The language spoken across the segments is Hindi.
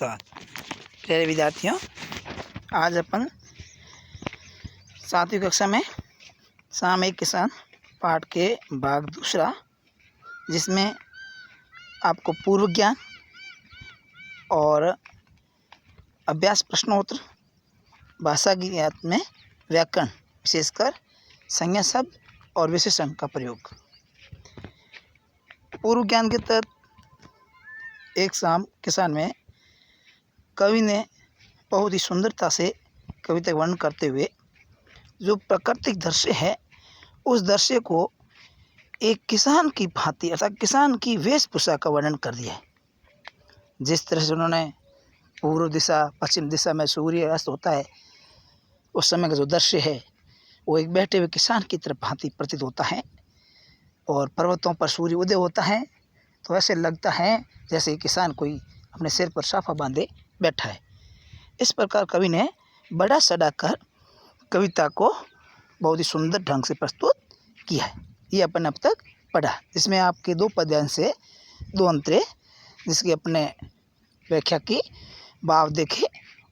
नमस्कार प्यारे विद्यार्थियों, आज अपन 7वीं कक्षा में सामयिक किसान पाठ के भाग दूसरा, जिसमें आपको पूर्व ज्ञान और अभ्यास प्रश्नोत्तर, भाषा की याद में व्याकरण, विशेषकर संज्ञा शब्द और विशेषण का प्रयोग। पूर्व ज्ञान के तहत एक साम किसान में कवि ने बहुत ही सुंदरता से कविता का वर्णन करते हुए जो प्राकृतिक दृश्य है, उस दृश्य को एक किसान की भांति अर्थात किसान की वेशभूषा का वर्णन कर दिया है। जिस तरह से उन्होंने पूर्व दिशा पश्चिम दिशा में सूर्य अस्त होता है, उस समय का जो दृश्य है वो एक बैठे हुए किसान की तरफ भांति प्रतीत होता है, और पर्वतों पर सूर्य उदय होता है तो ऐसे लगता है जैसे किसान कोई अपने सिर पर साफा बांधे बैठा है। इस प्रकार कवि ने बड़ा सड़ा कर कविता को बहुत ही सुंदर ढंग से प्रस्तुत किया है। ये अपन अब तक पढ़ा, जिसमें आपके 2 पद्यांश से 2 अंतरे, जिसकी अपने व्याख्या की, भाव देखे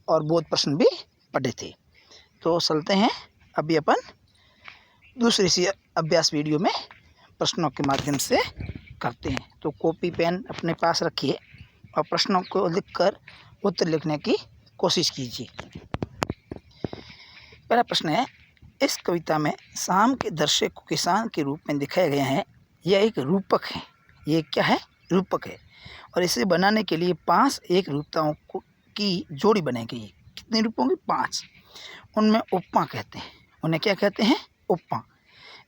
और बोध प्रश्न भी पढ़े थे। तो चलते हैं अभी अपन दूसरी सी अभ्यास वीडियो में प्रश्नों के माध्यम से करते हैं। तो कॉपी पेन अपने पास रखिए और प्रश्नों को लिखकर उत्तर लिखने की कोशिश कीजिए। पहला प्रश्न है, इस कविता में शाम के दृश्य को किसान के रूप में दिखाया गया है। यह एक रूपक है। ये क्या है? रूपक है। और इसे बनाने के लिए 5 एक रूपताओं की जोड़ी बनाई गई है। कितने रूपों की? 5। उनमें उपमा कहते हैं। उन्हें क्या कहते हैं? उपमा।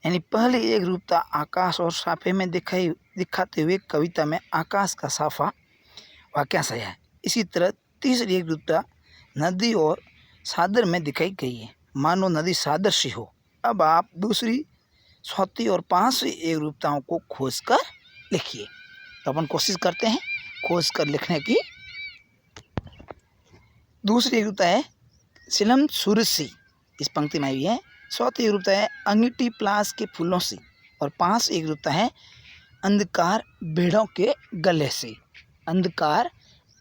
यानी पहले एक रूपता आकाश और साफे में दिखाते हुए कविता में आकाश का साफा वाक्यांश है। इसी तरह तीसरी एक रूपता नदी और सादर में दिखाई गई है, मानो नदी सादर सी हो। अब आप दूसरी, चौथी और 5वीं एक रूपताओं को खोज कर लिखिए। तो अपन कोशिश करते हैं खोज कर लिखने की। दूसरी एक रूपता है सिलम सूरज सी, इस पंक्ति में आई है। चौथी एक रूपता है अंगीठी प्लास के फूलों से, और 5 एक रूपता है अंधकार भेड़ों के गले से। अंधकार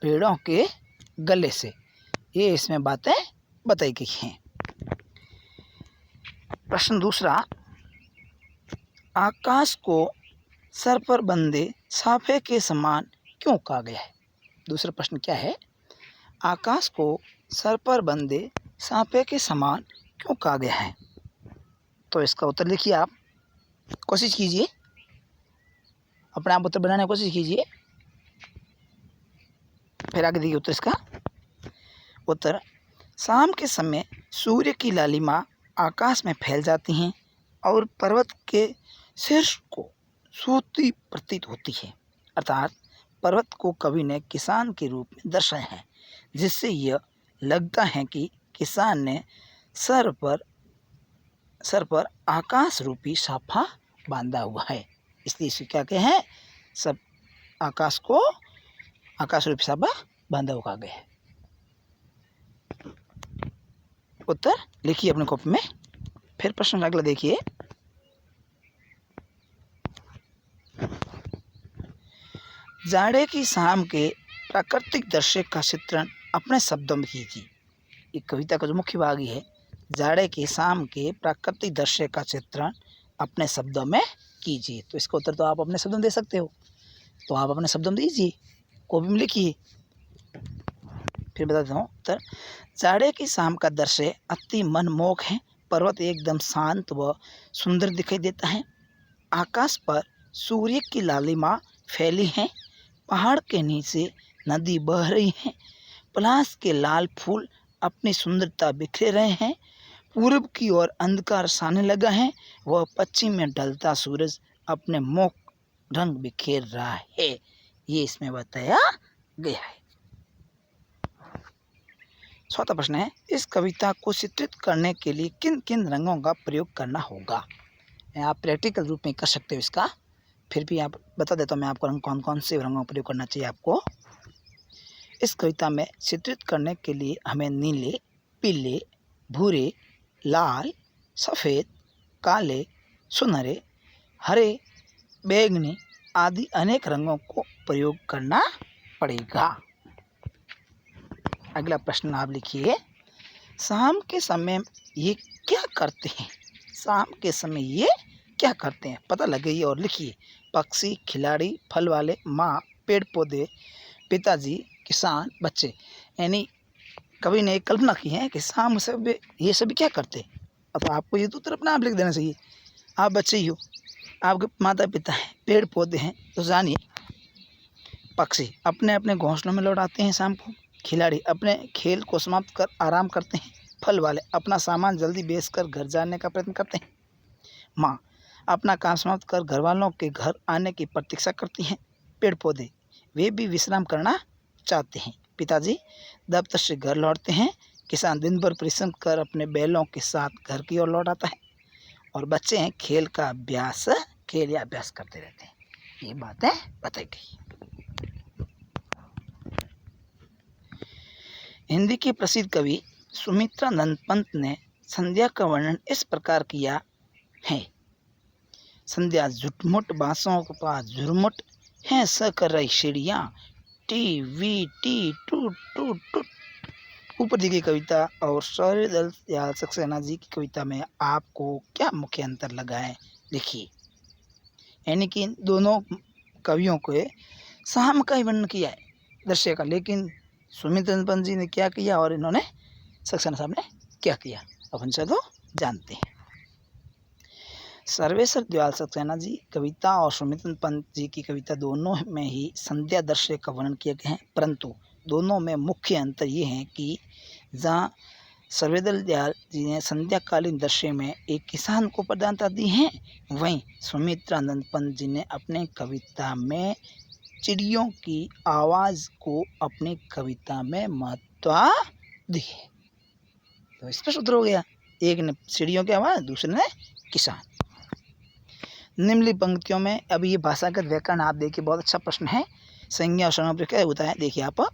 भेड़ों के गले से, ये इसमें बातें बताई गई हैं। प्रश्न दूसरा, आकाश को सर पर बंधे साफे के समान क्यों कहा गया है? दूसरा प्रश्न क्या है? आकाश को सर पर बंधे साफे के समान क्यों कहा गया है? तो इसका उत्तर लिखिए। आप कोशिश कीजिए, अपने आप उत्तर बनाने की कोशिश कीजिए, फिर आगे देखिए उत्तर। इसका उत्तर, शाम के समय सूर्य की लालिमा आकाश में फैल जाती हैं और पर्वत के शीर्ष को सूती प्रतीत होती है। अर्थात पर्वत को कवि ने किसान के रूप में दर्शाया है, जिससे यह लगता है कि किसान ने सर पर आकाश रूपी साफा बांधा हुआ है। इसलिए इसे क्या कहते हैं? सब आकाश को आकाश रूपी साफा बांधा हुआ गया है। उत्तर लिखिए अपने कॉपी में। फिर प्रश्न अगला देखिए, जाड़े की शाम के प्राकृतिक दृश्य का चित्रण अपने शब्दों में कीजिए। ये कविता का जो मुख्य भाग है, जाड़े की शाम के प्राकृतिक दृश्य का चित्रण अपने शब्दों में कीजिए। तो इसका उत्तर तो आप अपने शब्दों में दे सकते हो, तो आप अपने शब्दों में दीजिए, कॉपी में लिखिए। फिर बता देता हूँ उत्तर, जाड़े की शाम का दृश्य अति मनमोहक है। पर्वत एकदम शांत व सुंदर दिखाई देता है। आकाश पर सूर्य की लालिमा फैली है। पहाड़ के नीचे नदी बह रही है। पलाश के लाल फूल अपनी सुंदरता बिखेर रहे हैं। पूर्व की ओर अंधकार छाने लगा है, वह पश्चिम में ढलता सूरज अपने मोक रंग बिखेर रहा है। ये इसमें बताया गया है। चौथा प्रश्न है, इस कविता को चित्रित करने के लिए किन किन रंगों का प्रयोग करना होगा? आप प्रैक्टिकल रूप में कर सकते हो इसका, फिर भी आप बता देता हूँ मैं आपको रंग कौन कौन से रंगों का प्रयोग करना चाहिए आपको। इस कविता में चित्रित करने के लिए हमें नीले, पीले, भूरे, लाल, सफ़ेद, काले, सुनहरे, हरे, बैंगनी आदि अनेक रंगों को प्रयोग करना पड़ेगा। अगला प्रश्न आप लिखिए, शाम के समय ये क्या करते हैं? शाम के समय ये क्या करते हैं? पता लगाइए और लिखिए। पक्षी, खिलाड़ी, फल वाले, माँ, पेड़ पौधे, पिताजी, किसान, बच्चे। यानी कवि ने एक कल्पना की है कि शाम सब ये सभी क्या करते हैं। अब आपको ये तो उत्तर अपना आप लिख देना चाहिए। आप बच्चे ही हो, आपके माता पिता हैं, पेड़ पौधे हैं, तो जानिए। पक्षी अपने अपने घोंसलों में लौट आते हैं शाम को। खिलाड़ी अपने खेल को समाप्त कर आराम करते हैं। फल वाले अपना सामान जल्दी बेचकर घर जाने का प्रयत्न करते हैं। माँ अपना काम समाप्त कर घर वालों के घर आने की प्रतीक्षा करती हैं। पेड़ पौधे वे भी विश्राम करना चाहते हैं। पिताजी दफ्तर से घर लौटते हैं। किसान दिन भर परिश्रम कर अपने बैलों के साथ घर की ओर लौट आता है। और बच्चे हैं खेल या अभ्यास करते रहते हैं। ये बातें बताई गई। हिंदी के प्रसिद्ध कवि सुमित्रानंद पंत ने संध्या का वर्णन इस प्रकार किया है। संध्या झुटमुट बांसों के पास झुरमुट है, स कर रही चिड़िया टी वी टी टूट टूट टूट। ऊपर दी गई कविता और शौर्यदल दयाल सक्सेना जी की कविता में आपको क्या मुख्य अंतर लगा है? लिखिए। यानी कि दोनों कवियों को शाम का ही वर्णन किया है, दृश्य का, लेकिन सुमित्रानंद पंत जी ने क्या किया और इन्होंने सक्सेना साहब ने क्या किया, अपन चलो जानते हैं। सर्वेश्वर दयाल सक्सेना जी कविता और सुमित्रानंद पंत जी की कविता दोनों में ही संध्या दृश्य का वर्णन किए गए हैं, परंतु दोनों में मुख्य अंतर ये है कि जहाँ सर्वेदल दयाल जी ने संध्याकालीन दृश्य में एक किसान को प्रधानता दी है, वहीं सुमित्रानंद पंत जी ने अपने कविता में चिड़ियों की आवाज़ को अपनी कविता में महत्व दी है। तो स्पष्ट उत्तर हो गया, एक ने चिड़ियों की आवाज़, दूसरे ने किसान। निम्नलिखित पंक्तियों में, अभी ये भाषागत व्याकरण आप देखिए, बहुत अच्छा प्रश्न है। संज्ञा और सर्वनाम क्या होता है, देखिए आप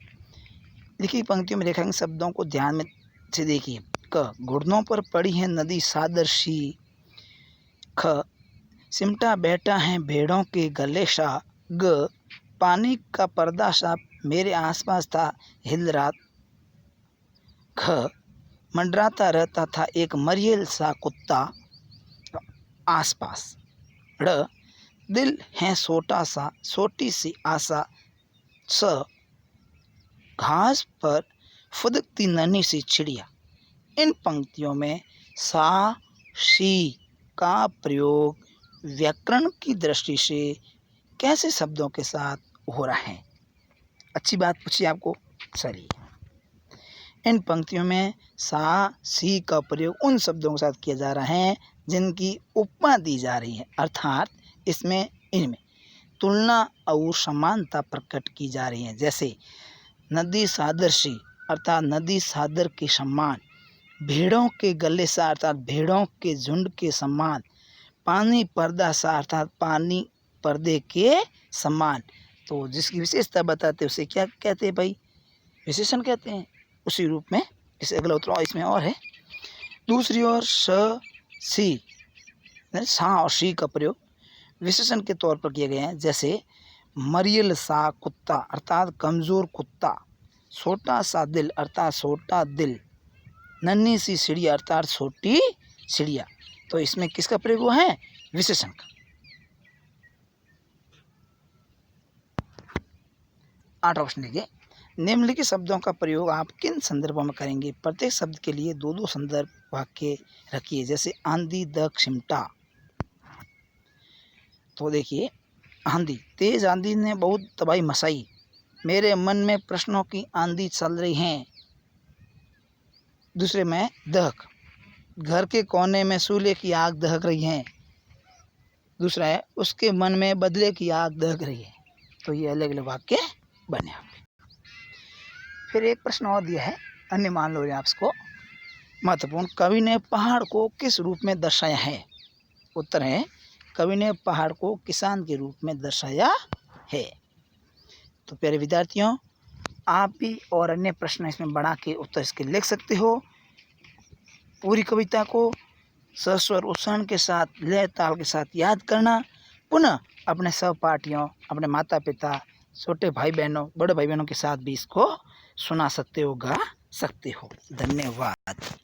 लिखी पंक्तियों में रेखांकित शब्दों को ध्यान में से देखिए। क घुटनों पर पड़ी है नदी सादर सी। ख सिमटा बैठा है भेड़ों के गले सा। ग पानी का पर्दा सा मेरे आसपास था हिल रात। ख मंडराता रहता था एक मरियल सा कुत्ता आसपास। ड़ दिल है छोटा सा छोटी सी आशा। स घास पर फुदकती नन्ही सी चिड़िया। इन पंक्तियों में सा सी का प्रयोग व्याकरण की दृष्टि से कैसे शब्दों के साथ हो रहा है? अच्छी बात पूछी आपको, चलिए। इन पंक्तियों में सा सी का प्रयोग उन शब्दों के साथ किया जा रहा है जिनकी उपमा दी जा रही है, अर्थात इनमें तुलना और समानता प्रकट की जा रही है। जैसे नदी सादर सी अर्थात नदी सादर के समान, भेड़ों के गले सा अर्थात भेड़ों के झुंड के समान, पानी पर्दा सा अर्थात पानी पर्दे के समान। तो जिसकी विशेषता बताते हैं उसे क्या कहते हैं भाई? विशेषण कहते हैं। उसी रूप में इसे अगला उत्तर इसमें और है। दूसरी ओर स सी सा और सी का प्रयोग विशेषण के तौर पर किए गए हैं। जैसे मरियल सा कुत्ता अर्थात कमज़ोर कुत्ता, छोटा सा दिल अर्थात छोटा दिल, नन्ही सी चिड़िया अर्थात छोटी चिड़िया। तो इसमें किसका प्रयोग हुआ है? विशेषण का। 8वां प्रश्न देखिए, निम्नलिखित शब्दों का प्रयोग आप किन संदर्भों में करेंगे? प्रत्येक शब्द के लिए दो दो संदर्भ वाक्य रखिए। जैसे आंधी द चिमटा। तो देखिए, आंधी, तेज आंधी ने बहुत तबाही मचाई, मेरे मन में प्रश्नों की आंधी चल रही है। दूसरे में दहक, घर के कोने में सूले की आग दहक रही है। दूसरा है उसके मन में बदले की आग दहक रही है। तो ये अलग अलग वाक्य बने आपके। फिर एक प्रश्न और दिया है, अन्य मान लो आपको महत्वपूर्ण, कवि ने पहाड़ को किस रूप में दर्शाया है? उत्तर है कवि ने पहाड़ को किसान के रूप में दर्शाया है। तो प्यारे विद्यार्थियों, आप भी और अन्य प्रश्न इसमें बढ़ा के उत्तर इसके लिख सकते हो। पूरी कविता को सस्वर उच्चारण के साथ, लय ताल के साथ याद करना। पुनः अपने सहपाठियों, अपने माता पिता, छोटे भाई बहनों, बड़े भाई बहनों के साथ भी इसको सुना सकते हो, गा सकते हो। धन्यवाद।